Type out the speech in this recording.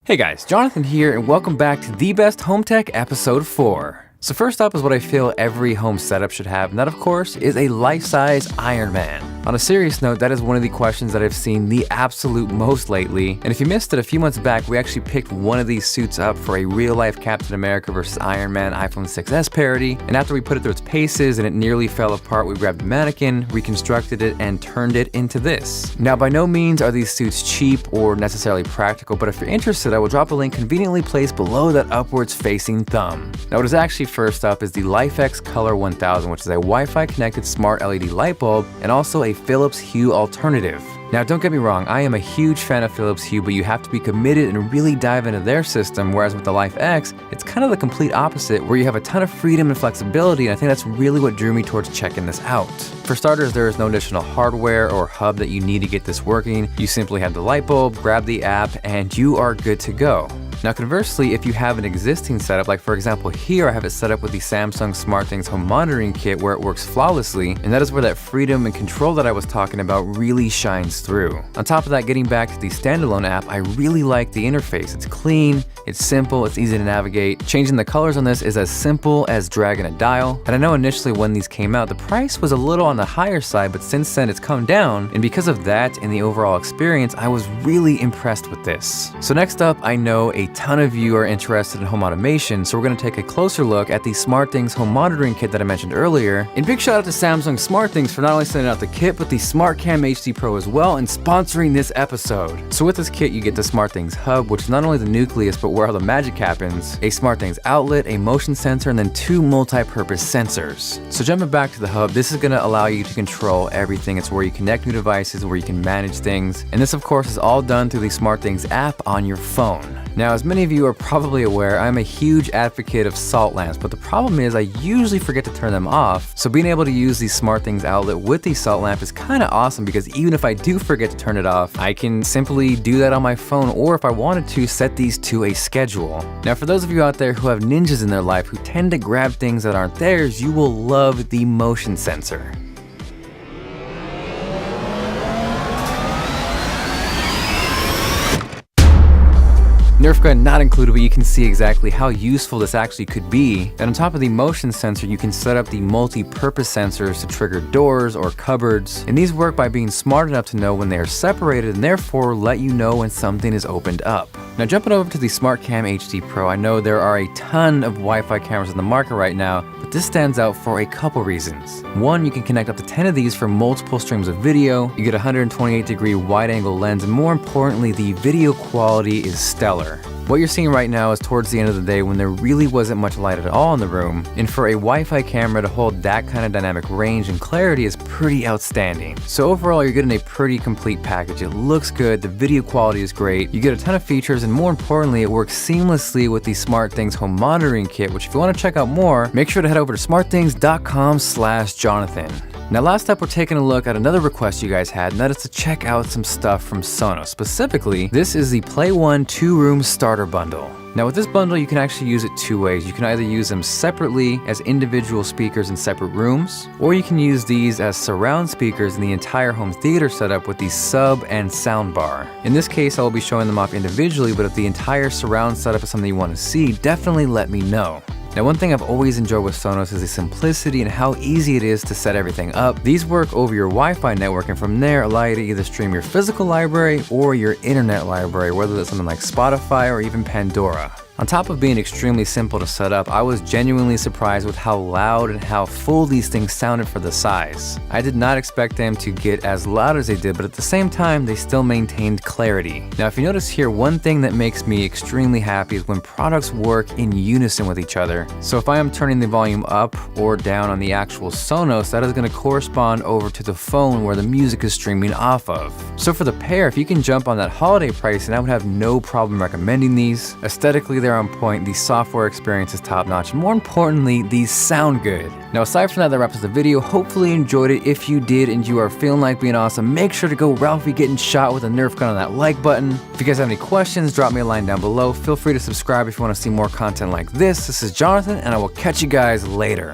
Hey guys, Jonathan here, and welcome back to The Best Home Tech Episode 4. So first up is what I feel every home setup should have, and that of course is a life-size Iron Man. On a serious note, that is one of the questions that I've seen the absolute most lately, and if you missed it, a few months back we actually picked one of these suits up for a real-life Captain America vs. Iron Man iPhone 6s parody, and after we put it through its paces and it nearly fell apart, we grabbed the mannequin, reconstructed it, and turned it into this. Now by no means are these suits cheap or necessarily practical, but if you're interested, I will drop a link conveniently placed below that upwards facing thumb. Now what is actually first up is the LIFX Color 1000, which is a Wi-Fi connected smart LED light bulb and also a Philips Hue alternative. Now don't get me wrong, I am a huge fan of Philips Hue, but you have to be committed and really dive into their system, whereas with the LIFX, it's kind of the complete opposite, where you have a ton of freedom and flexibility, and I think that's really what drew me towards checking this out. For starters, there is no additional hardware or hub that you need to get this working. You simply have the light bulb, grab the app, and you are good to go. Now conversely, if you have an existing setup, like for example here, I have it set up with the Samsung SmartThings home monitoring kit where it works flawlessly, and that is where that freedom and control that I was talking about really shines through. On top of that, getting back to the standalone app, I really like the interface. It's clean, it's simple, it's easy to navigate. Changing the colors on this is as simple as dragging a dial, and I know initially when these came out, the price was a little on the higher side, but since then it's come down, and because of that and the overall experience, I was really impressed with this. So next up, I know a ton of you are interested in home automation, so we're going to take a closer look at the SmartThings home monitoring kit that I mentioned earlier. And big shout out to Samsung SmartThings for not only sending out the kit, but the SmartCam HD Pro as well, and sponsoring this episode. So with this kit, you get the SmartThings hub, which is not only the nucleus, but where all the magic happens, a SmartThings outlet, a motion sensor, and then two multi-purpose sensors. So jumping back to the hub, this is going to allow you to control everything. It's where you connect new devices, where you can manage things, and this of course is all done through the SmartThings app on your phone. Now, as many of you are probably aware, I'm a huge advocate of salt lamps, but the problem is I usually forget to turn them off. So being able to use the SmartThings outlet with the salt lamp is kind of awesome, because even if I do forget to turn it off, I can simply do that on my phone, or if I wanted to, set these to a schedule. Now, for those of you out there who have ninjas in their life who tend to grab things that aren't theirs, you will love the motion sensor. Nerf gun not included, but you can see exactly how useful this actually could be. And on top of the motion sensor, you can set up the multi-purpose sensors to trigger doors or cupboards. And these work by being smart enough to know when they are separated and therefore let you know when something is opened up. Now jumping over to the SmartCam HD Pro, I know there are a ton of Wi-Fi cameras in the market right now, but this stands out for a couple reasons. One, you can connect up to 10 of these for multiple streams of video, you get a 128-degree wide-angle lens, and more importantly, the video quality is stellar. What you're seeing right now is towards the end of the day when there really wasn't much light at all in the room, and for a Wi-Fi camera to hold that kind of dynamic range and clarity is pretty outstanding. So overall, you're getting a pretty complete package. It looks good, the video quality is great, you get a ton of features, and more importantly, it works seamlessly with the SmartThings home monitoring kit, which if you want to check out more, make sure to head over to smartthings.com/Jonathan. Now last up, we're taking a look at another request you guys had, and that is to check out some stuff from Sonos. Specifically, this is the Play One 2-room starter bundle. Now with this bundle, you can actually use it two ways. You can either use them separately as individual speakers in separate rooms, or you can use these as surround speakers in the entire home theater setup with the sub and sound bar. In this case, I will be showing them off individually, but if the entire surround setup is something you want to see, definitely let me know. Now one thing I've always enjoyed with Sonos is the simplicity and how easy it is to set everything up. These work over your Wi-Fi network, and from there allow you to either stream your physical library or your internet library, whether that's something like Spotify or even Pandora. On top of being extremely simple to set up, I was genuinely surprised with how loud and how full these things sounded for the size. I did not expect them to get as loud as they did, but at the same time, they still maintained clarity. Now, if you notice here, one thing that makes me extremely happy is when products work in unison with each other. So if I am turning the volume up or down on the actual Sonos, that is going to correspond over to the phone where the music is streaming off of. So for the pair, if you can jump on that holiday pricing, I would have no problem recommending these. Aesthetically, they're on point, the software experience is top notch, and more importantly, these sound good. Now aside from that, that wraps up the video. Hopefully you enjoyed it. If you did and you are feeling like being awesome, make sure to go Ralphie getting shot with a Nerf gun on that like button. If you guys have any questions, drop me a line down below. Feel free to subscribe if you want to see more content like this. This is Jonathan, and I will catch you guys later.